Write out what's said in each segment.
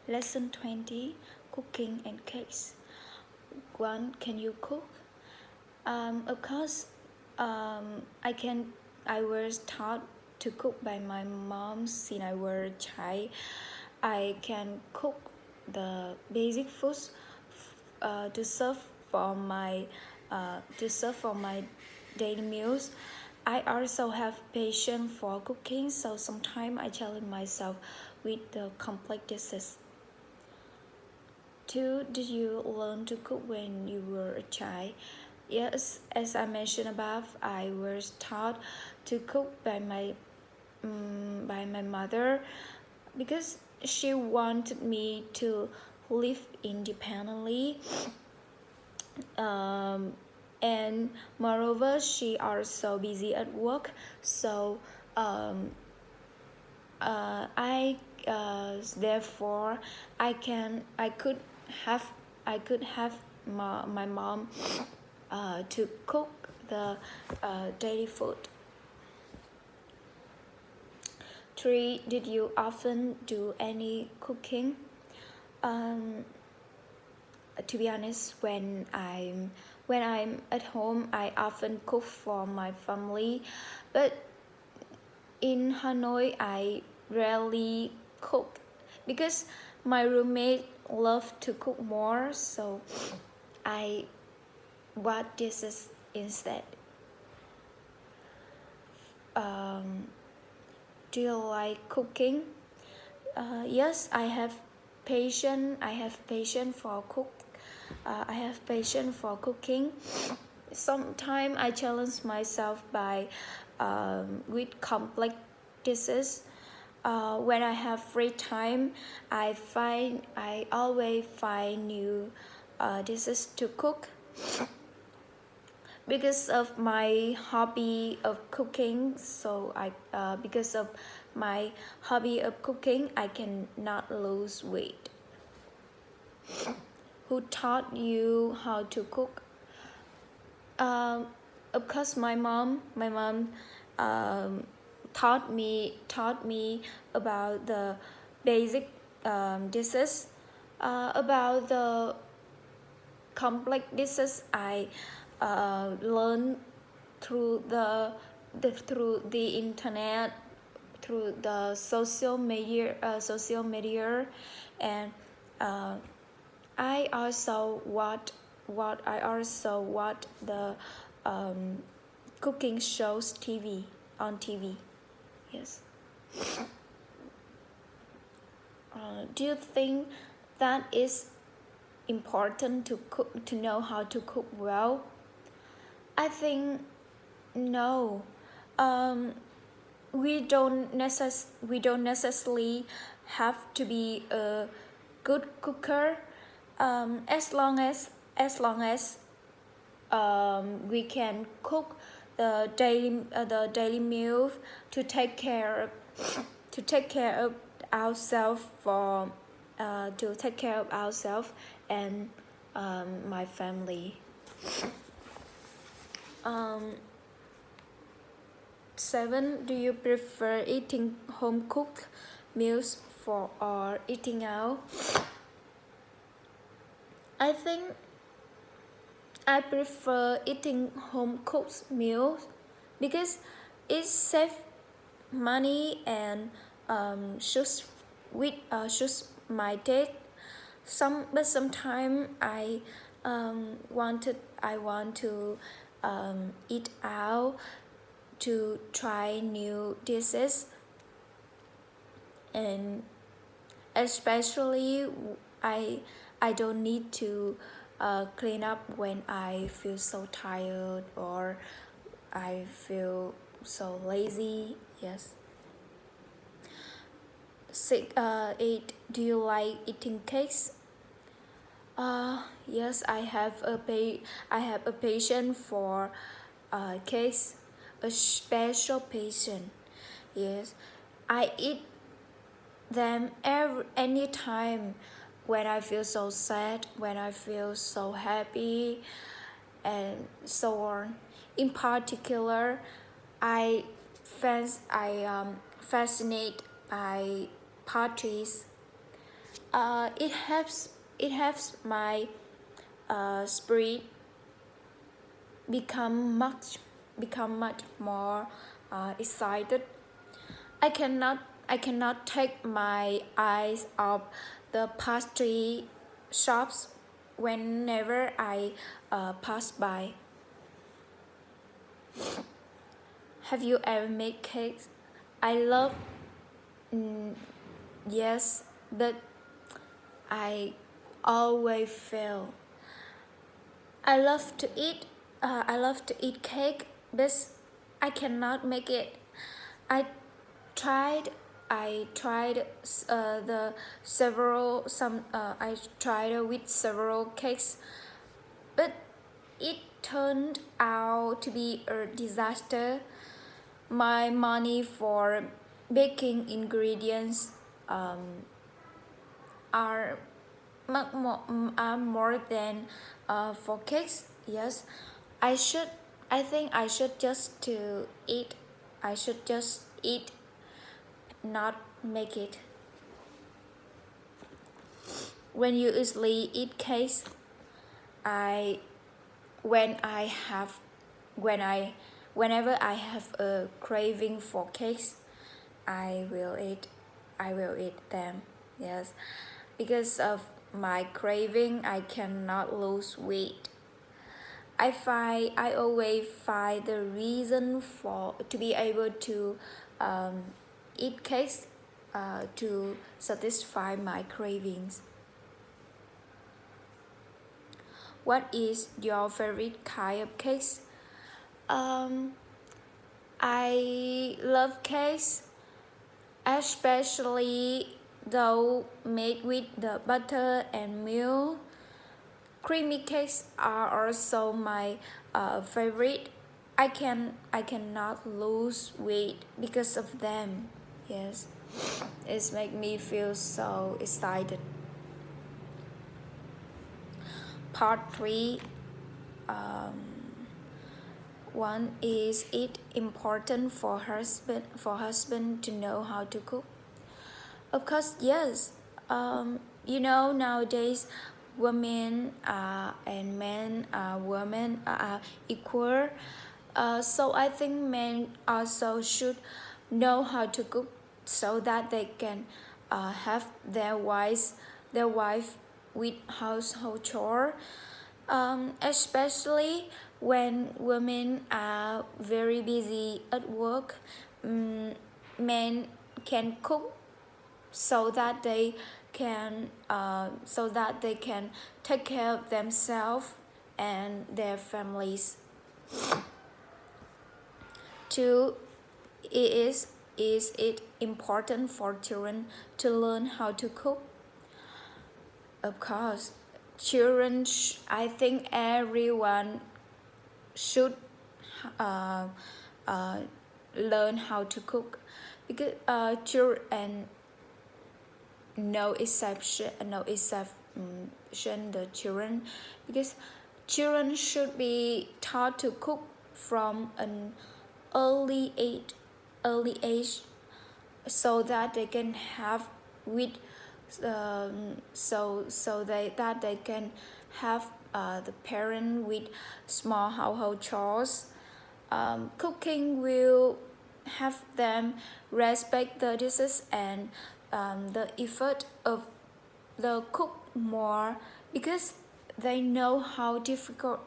Lesson 20, Cooking and Cakes. 1. Can you cook? Of course, I was taught to cook by my mom since I was a child. I can cook the basic foods to serve for my daily meals. I also have patience for cooking, so sometimes I challenge myself with the complex dishes. 2. Did you learn to cook when you were a child? Yes, as I mentioned above, I was taught to cook by my mother because she wanted me to live independently. And moreover, she also busy at work, so I therefore I could have my mom to cook the daily food. 3. Did you often do any cooking? To be honest, when I'm at home, I often cook for my family, but in Hanoi, I rarely cook because my roommate loves to cook more, so I bought dishes instead. Do you like cooking? Yes, I have patience. I have patience for cooking. Sometimes I challenge myself by with complex dishes. When I have free time, I always find new dishes to cook. Because of my hobby of cooking, I cannot lose weight. Who taught you how to cook? Of course, my mom. Taught me about the basic dishes. About the complex dishes, I learned through the internet, through the social media, and I also watch the cooking shows on TV. Yes. Do you think that is important to know how to cook well? I think no. We don't necessarily have to be a good cooker. As long as we can cook the daily meal to take care of ourselves and my family. 7. Do you prefer eating home cooked meals or eating out? I think I prefer eating home cooked meals because it saves money and suits my taste. Sometimes I want to eat out to try new dishes, and especially I don't need to clean up when I feel so tired or I feel so lazy. Yes. 8. Do you like eating cakes? Yes, I have a passion for cakes, a special passion. Yes, I eat them anytime when I feel so sad, when I feel so happy, and so on. In particular, I fascinate by parties. it helps my spirit become much more excited. I cannot I cannot take my eyes off the pastry shops whenever I pass by. Have you ever made cakes? I love yes, but I always fail. I love to eat. I love to eat cake, but I cannot make it. I tried. I tried the several some. I tried with several cakes, but it turned out to be a disaster. My money for baking ingredients are more than for cakes. Yes, I should. I think I should just to eat. I should just eat, not make it. When you usually eat cakes, I when I have when I whenever I have a craving for cakes, I will eat them. Yes, because of my craving, I cannot lose weight. I always find the reason for to be able to eat cakes to satisfy my cravings. What is your favorite kind of cakes? Um, I love cakes, especially though made with the butter and milk. Creamy cakes are also my favorite. I cannot lose weight because of them. Yes, it's make me feel so excited. Part 3. One, is it important for husband to know how to cook? Of course, yes. Nowadays, women and men, women are equal. So I think men also should know how to cook so that they can have their wife with household chore. Especially when women are very busy at work, men can cook so that they can take care of themselves and their families. 2. Is it important for children to learn how to cook? Of course, children. I think everyone should learn how to cook because children, no exception the children, because children should be taught to cook from an early age so that they can have with that they can have the parent with small household chores. Cooking will have them respect the dishes and the effort of the cook more because they know how difficult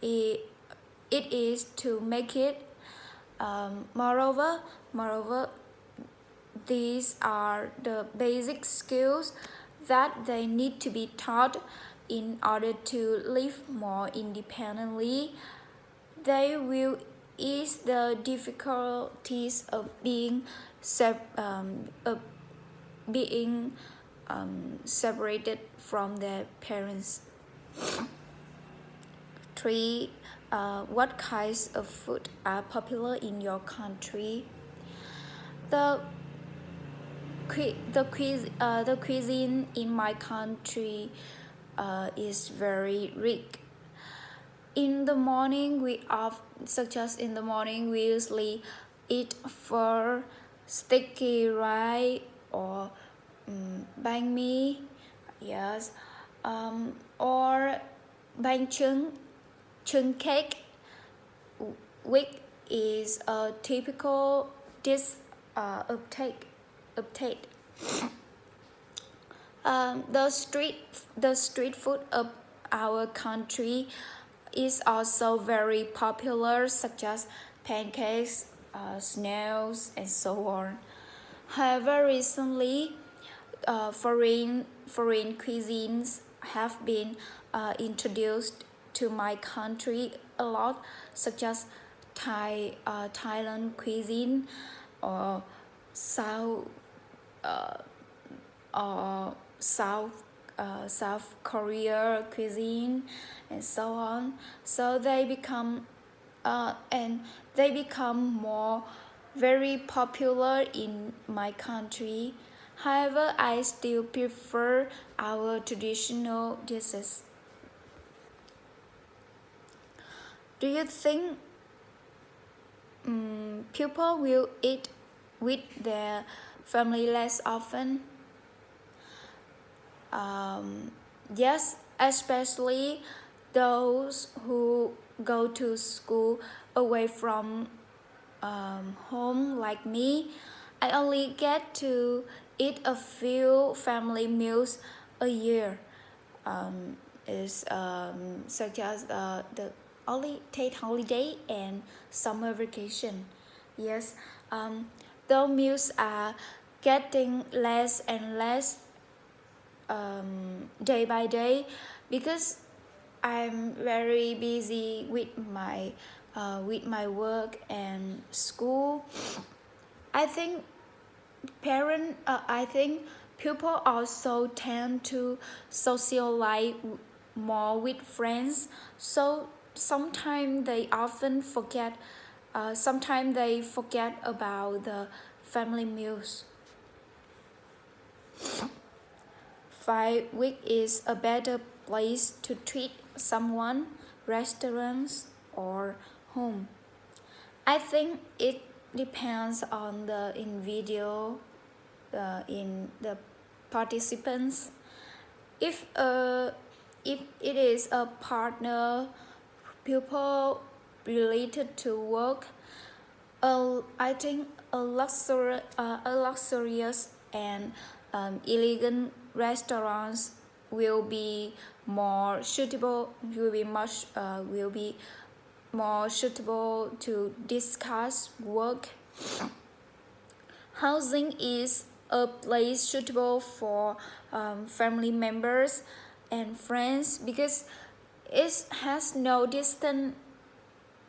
it is to make it. Moreover, these are the basic skills that they need to be taught in order to live more independently. They will ease the difficulties of being separated from their parents. 3. What kinds of food are popular in your country? The cuisine in my country is very rich. In the morning, we usually eat for sticky rice or banh mi, yes, or bánh chưng cake, which is a typical dish of Tate. The street food of our country is also very popular, such as pancakes, snails, and so on. However, recently, foreign cuisines have been introduced to my country a lot, such as Thailand cuisine or South or South Korea cuisine and so on. So they become more very popular in my country. However, I still prefer our traditional dishes. Do you think people will eat with their family less often? Yes, especially those who go to school away from home like me. I only get to eat a few family meals a year. Such as the Tate holiday and summer vacation. Yes, those meals are getting less and less day by day because I'm very busy with my work and school. I think I think people also tend to socialize more with friends, so sometimes they often forget. Sometimes they forget about the family meals. 5 week is a better place to treat someone, restaurants or home. I think it depends on the individual, in the participants. If it is a partner, people related to work, I think a luxurious and elegant restaurants will be more suitable. Will be more suitable to discuss work. Housing is a place suitable for family members and friends because it has no distance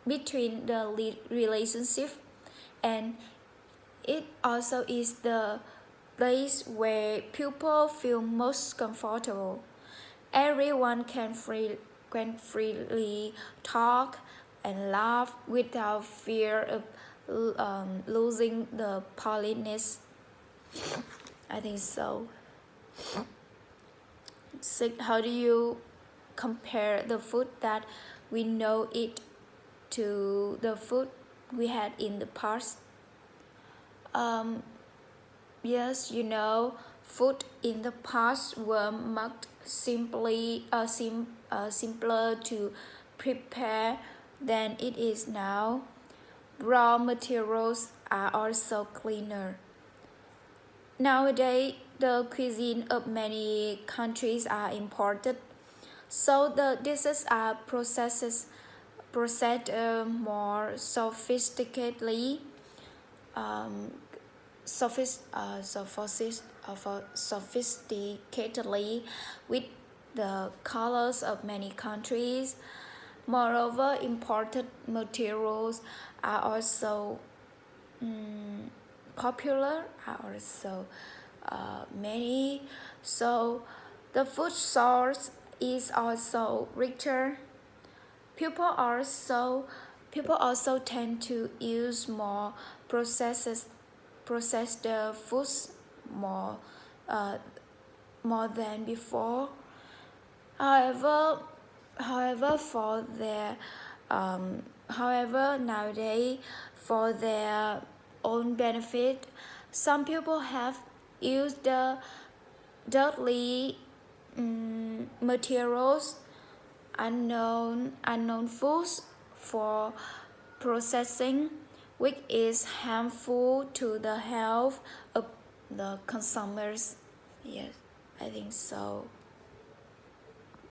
between the relationship, and it also is the place where people feel most comfortable. Everyone can freely talk and laugh without fear of losing the politeness. I think so. How do you compare the food that we know it to the food we had in the past? Yes, food in the past were much simpler to prepare than it is now. Raw materials are also cleaner. Nowadays, the cuisine of many countries are imported, so the dishes are processed more sophisticatedly. Sophisticatedly with the colors of many countries. Moreover, imported materials are also popular, are also many. So the food source is also richer. People also tend to use more processed foods more than before. However, nowadays, for their own benefit, some people have used the dirty materials, unknown foods for processing, which is harmful to the health of the consumers. Yes, I think so.